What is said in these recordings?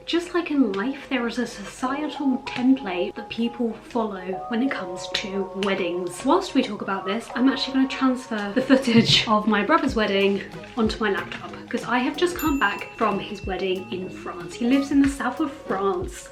just like in life, there is a societal template that people follow when it comes to weddings. Whilst we talk about this, I'm actually going to transfer the footage of my brother's wedding onto my laptop because I have just come back from his wedding in France. He lives in the south of France.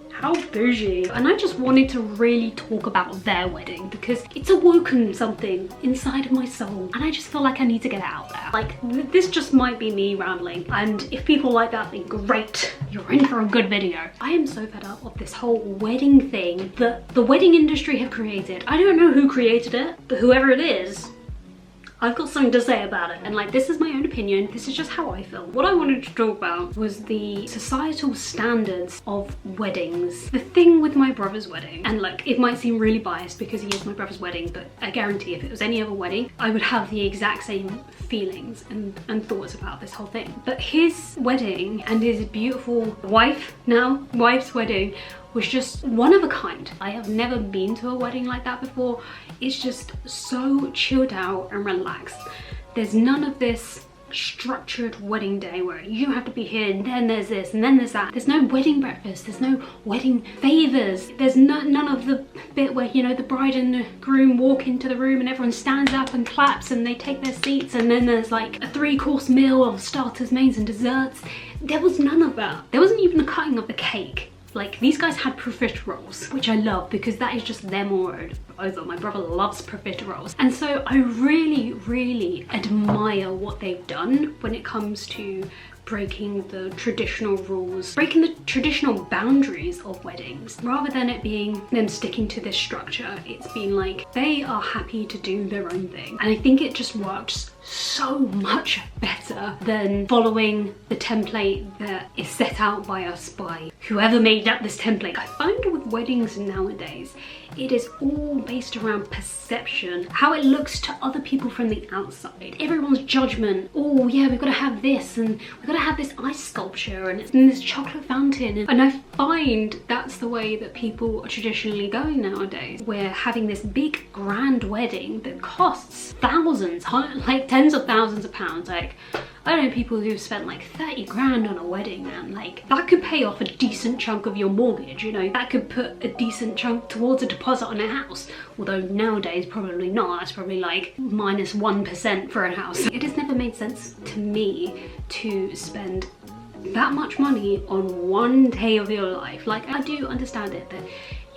How bougie. And I just wanted to really talk about their wedding because it's awoken something inside of my soul and I just feel like I need to get it out there. Like, this just might be me rambling, and if people like that, then great, you're in for a good video. I am so fed up of this whole wedding thing that the wedding industry have created. I don't know who created it, but whoever it is, I've got something to say about it, and like, this is my own opinion, this is just how I feel. What I wanted to talk about was the societal standards of weddings. The thing with my brother's wedding, and like, it might seem really biased because he is my brother's wedding, but I guarantee if it was any other wedding, I would have the exact same feelings and thoughts about this whole thing. But his wedding and his beautiful wife's wedding was just one of a kind. I have never been to a wedding like that before. It's just so chilled out and relaxed. There's none of this structured wedding day where you have to be here and then there's this and then there's that. There's no wedding breakfast, there's no wedding favors, there's none of the bit where, you know, the bride and the groom walk into the room and everyone stands up and claps and they take their seats, and then there's like a 3-course meal of starters, mains and desserts. There was none of that. There wasn't even the cutting of the cake. Like, these guys had profiteroles, which I love because that is just them all over. My brother loves profiteroles. And so I really, really admire what they've done when it comes to breaking the traditional rules, breaking the traditional boundaries of weddings. Rather than it being them sticking to this structure, it's been like they are happy to do their own thing. And I think it just works so much better than following the template that is set out by us, by whoever made up this template. I find with weddings nowadays, it is all based around perception, how it looks to other people from the outside. Everyone's judgment. Oh yeah, we've got to have this, and we've got to have this ice sculpture, and this chocolate fountain. And I find that's the way that people are traditionally going nowadays. We're having this big grand wedding that costs thousands, like tens of thousands of pounds. Like, I know people who've spent like 30 grand on a wedding, man. Like, that could pay off a decent chunk of your mortgage, you know? That could put a decent chunk towards a deposit on a house. Although nowadays, probably not. That's probably like -1% for a house. It has never made sense to me to spend that much money on one day of your life. Like, I do understand it, that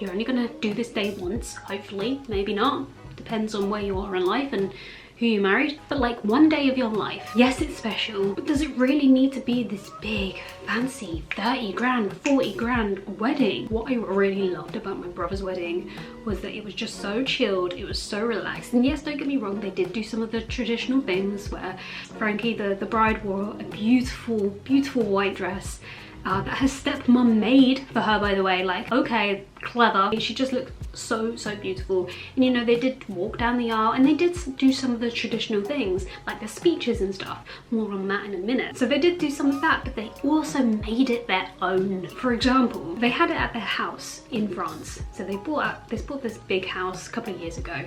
you're only gonna do this day once, hopefully, maybe not. Depends on where you are in life and who you married, but like, one day of your life, yes, it's special, but does it really need to be this big fancy 30 grand 40 grand wedding? What I really loved about my brother's wedding was that it was just so chilled, it was so relaxed. And yes, don't get me wrong, they did do some of the traditional things where Frankie, the bride, wore a beautiful white dress that her stepmom made for her, by the way. Like, okay, clever. She just looked so beautiful. And you know, they did walk down the aisle and they did do some of the traditional things, like their speeches and stuff. More on that in a minute. So they did do some of that, but they also made it their own. For example, they had it at their house in France. So they bought this big house a couple of years ago,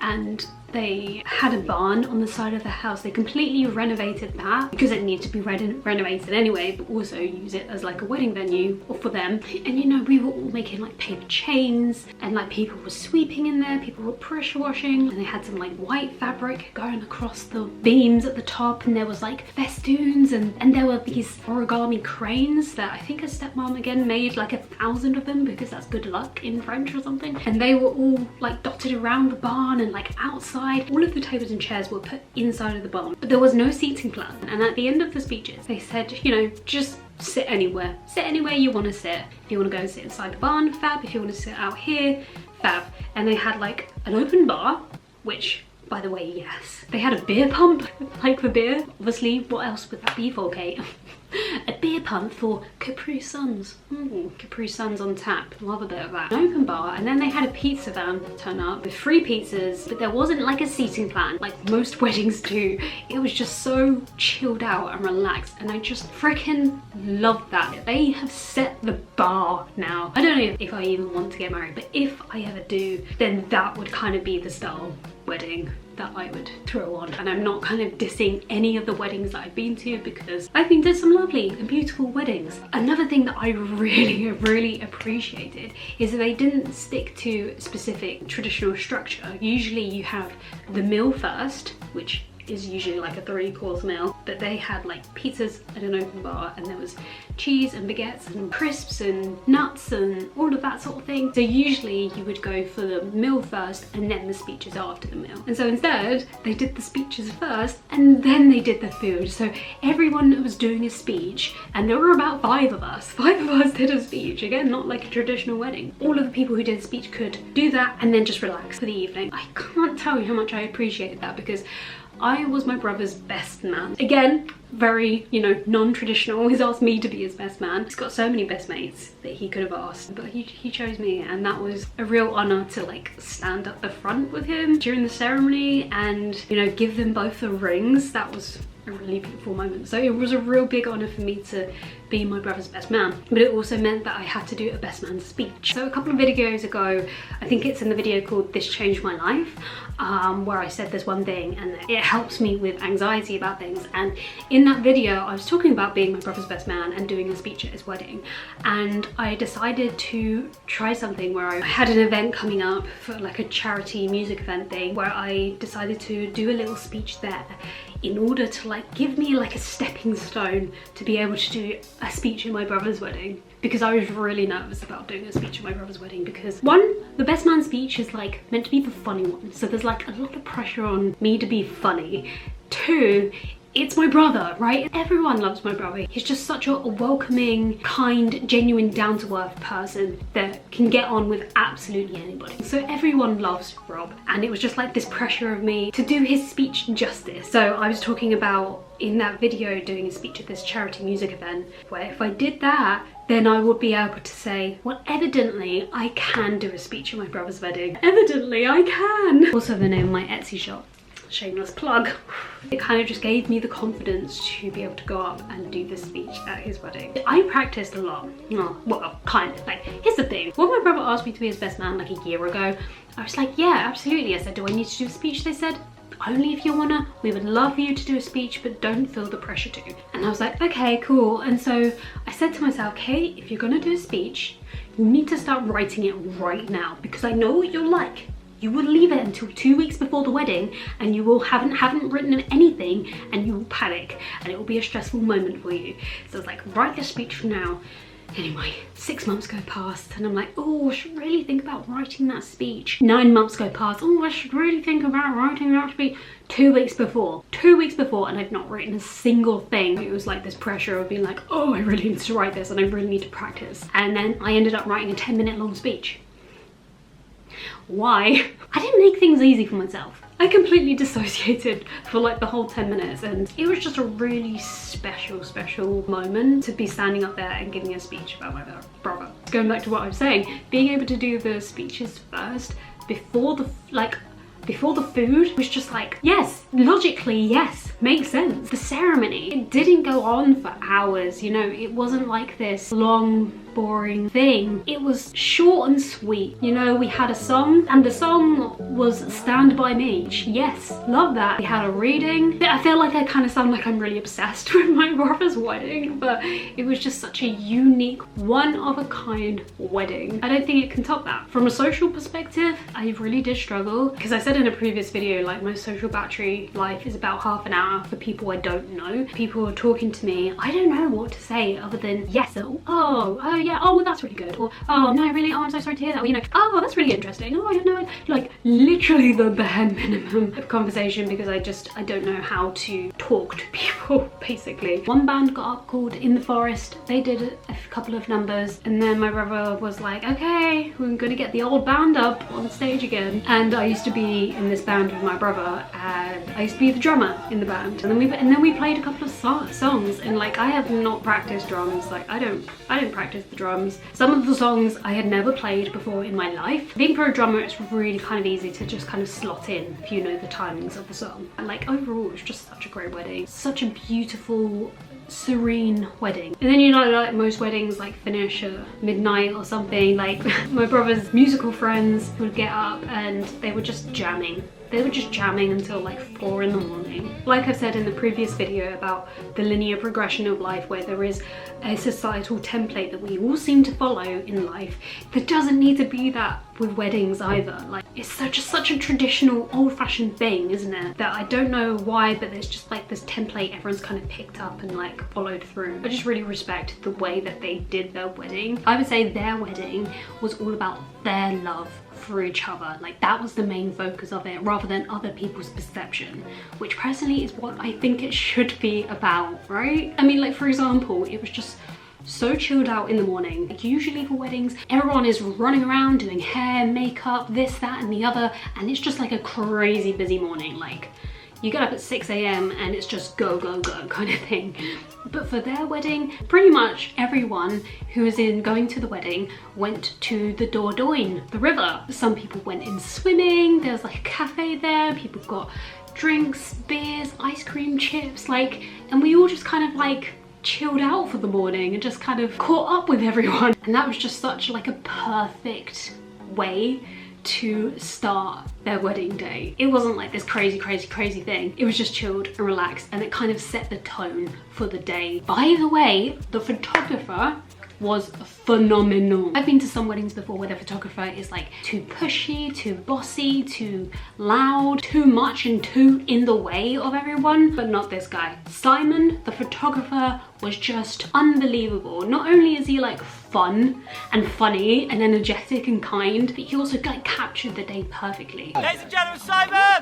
and they had a barn on the side of the house. They completely renovated that because it needed to be renovated anyway, but also use it as like a wedding venue for them. And you know, we were all making like paper chains, and like people were sweeping in there, people were pressure washing, and they had some like white fabric going across the beams at the top, and there was like festoons, and there were these origami cranes that I think a stepmom again made like 1,000 of them because that's good luck in French or something. And they were all like dotted around the barn and like outside. All of the tables and chairs were put inside of the barn, but there was no seating plan. And at the end of the speeches, they said, you know, just sit anywhere you want to sit. If you want to go and sit inside the barn, fab. If you want to sit out here, fab. And they had like an open bar, which, by the way, yes, they had a beer pump, like for beer. Obviously, what else would that be for, Kate? A beer pump for Capri Suns. Capri Suns on tap. Love a bit of that. An open bar, and then they had a pizza van turn up with free pizzas, but there wasn't like a seating plan like most weddings do. It was just so chilled out and relaxed, and I just freaking love that. They have set the bar now. I don't know if I even want to get married, but if I ever do, then that would kind of be the style wedding that I would throw on. And I'm not kind of dissing any of the weddings that I've been to, because I've been to some lovely and beautiful weddings. Another thing that I really appreciated is that they didn't stick to a specific traditional structure. Usually you have the meal first, which is usually like a 3-course meal, but they had like pizzas at an open bar, and there was cheese and baguettes and crisps and nuts and all of that sort of thing. So usually you would go for the meal first and then the speeches after the meal. And so instead they did the speeches first and then they did the food. So everyone was doing a speech, and there were about 5 of us. 5 of us did a speech. Again, not like a traditional wedding. All of the people who did the speech could do that and then just relax for the evening. I can't tell you how much I appreciated that, because I was my brother's best man. Again, very, you know, non-traditional. He's asked me to be his best man. He's got so many best mates that he could have asked, but he chose me, and that was a real honor to like stand at the front with him during the ceremony and, you know, give them both the rings. That was a really beautiful moment. So it was a real big honor for me to be my brother's best man, but it also meant that I had to do a best man speech. So a couple of videos ago, I think it's in the video called This Changed My Life, where I said this one thing and it helps me with anxiety about things. And in that video I was talking about being my brother's best man and doing a speech at his wedding, and I decided to try something where I had an event coming up for like a charity music event thing, where I decided to do a little speech there in order to like give me like a stepping stone to be able to do a speech in my brother's wedding, because I was really nervous about doing a speech at my brother's wedding. Because one, the best man speech is like meant to be the funny one, so there's like a lot of pressure on me to be funny. 2, it's my brother, right? Everyone loves my brother. He's just such a welcoming, kind, genuine, down-to-earth person that can get on with absolutely anybody. So everyone loves Rob, and it was just like this pressure of me to do his speech justice. So I was talking about in that video doing a speech at this charity music event, where if I did that, then I would be able to say, well, evidently I can do a speech at my brother's wedding. Evidently I can. Also the name of my Etsy shop. Shameless plug. It kind of just gave me the confidence to be able to go up and do this speech at his wedding. I practiced a lot. Well, kind of. Like, here's the thing. When my brother asked me to be his best man like a year ago, I was like, yeah, absolutely. I said, do I need to do a speech? They said, only if you wanna. We would love for you to do a speech, but don't feel the pressure to. And I was like, okay, cool. And so I said to myself, okay, if you're gonna do a speech, you need to start writing it right now, because I know what you're like. You will leave it until 2 weeks before the wedding and you will haven't written anything, and you will panic and it will be a stressful moment for you. So I was like, write this speech for now. Anyway, 6 months go past and I'm like, oh, I should really think about writing that speech. 9 months go past, oh, I should really think about writing that speech. 2 weeks before, and I've not written a single thing. It was like this pressure of being like, oh, I really need to write this and I really need to practice. And then I ended up writing a 10-minute long speech. Why? I didn't make things easy for myself. I completely dissociated for like the whole 10 minutes, and it was just a really special moment to be standing up there and giving a speech about my brother. Going back to what I was saying, being able to do the speeches first before the food was just like, yes, logically, yes, makes sense. The ceremony, it didn't go on for hours, you know, it wasn't like this long, boring thing. It was short and sweet. You know, we had a song, and the song was Stand By Me. Yes, love that. We had a reading. I feel like I kind of sound like I'm really obsessed with my brother's wedding, but it was just such a unique, one-of-a-kind wedding. I don't think it can top that. From a social perspective, I really did struggle, because I said in a previous video, like, my social battery life is about half an hour for people I don't know. People are talking to me, I don't know what to say other than yes, oh yeah, oh well, that's really good, or oh no, really, oh I'm so sorry to hear that, or, you know, oh that's really interesting, oh I had no idea. Like literally the bare minimum of conversation, because I don't know how to talk to people basically. One band got up called In the Forest. They did a couple of numbers, and then my brother was like, okay, we're gonna get the old band up on stage again. And I used to be in this band with my brother, and I used to be the drummer in the band, and then we played a couple of songs, and like I have not practiced drums. Like I don't practice the drums. Some of the songs I had never played before in my life. Being for a drummer, it's really kind of easy to just kind of slot in if you know the timings of the song. And like overall, it was just such a great wedding. Such a beautiful, serene wedding. And then, you know, like most weddings like finish at midnight or something. Like my brother's musical friends would get up and they were just jamming. They were just jamming until like 4 in the morning. Like I've said in the previous video about the linear progression of life, where there is a societal template that we all seem to follow in life, there doesn't need to be that with weddings either. Like, it's such a traditional, old-fashioned thing, isn't it? That I don't know why, but there's just like this template everyone's kind of picked up and like followed through. I just really respect the way that they did their wedding. I would say their wedding was all about their love for each other. Like, that was the main focus of it, rather than other people's perception, which personally is what I think it should be about, right? I mean, like, for example, it was just so chilled out in the morning. Like, usually for weddings, everyone is running around doing hair, makeup, this, that, and the other, and it's just like a crazy busy morning. Like, you get up at 6 a.m. and it's just go, go, go kind of thing. But for their wedding, pretty much everyone who was going to the wedding went to the Dordogne, the river. Some people went in swimming, there was like a cafe there, people got drinks, beers, ice cream, chips, like, and we all just kind of like chilled out for the morning and just kind of caught up with everyone. And that was just such like a perfect way to start their wedding day. It wasn't like this crazy thing. It was just chilled and relaxed, and it kind of set the tone for the day. By the way, the photographer was phenomenal. I've been to some weddings before where the photographer is like too pushy, too bossy, too loud, too much and too in the way of everyone, but not this guy. Simon, the photographer, was just unbelievable. Not only is he like fun and funny and energetic and kind, but he also like captured the day perfectly. Ladies and gentlemen, Simon!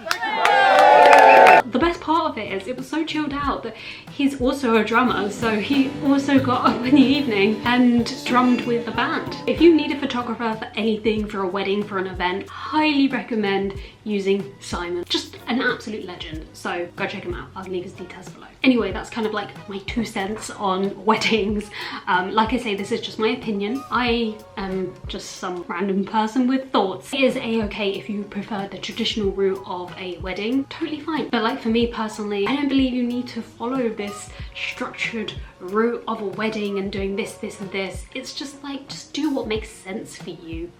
The best part of it is it was so chilled out that he's also a drummer, so he also got up in the evening and drummed with the band. If you need a photographer for anything, for a wedding, for an event, highly recommend using Simon. Just an absolute legend, so go check him out. I'll leave his details below. Anyway, that's kind of like my 2 cents on weddings. Like I say, this is just my opinion. I am just some random person with thoughts. It is a-okay if you prefer the traditional route of a wedding, totally fine. But like for me personally, I don't believe you need to follow this structured route of a wedding and doing this, this, and this. It's just like, just do what makes sense for you.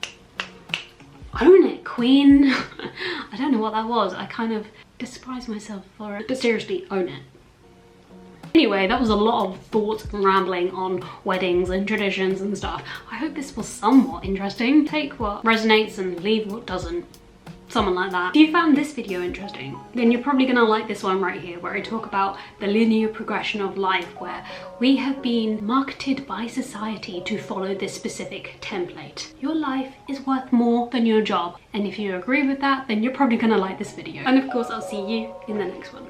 Own it, queen. I don't know what that was. I kind of despise myself for it. But seriously, own it. Anyway, that was a lot of thoughts and rambling on weddings and traditions and stuff. I hope this was somewhat interesting. Take what resonates and leave what doesn't. Someone like that. If you found this video interesting, then you're probably gonna like this one right here, where I talk about the linear progression of life, where we have been marketed by society to follow this specific template. Your life is worth more than your job. And if you agree with that, then you're probably gonna like this video. And of course, I'll see you in the next one.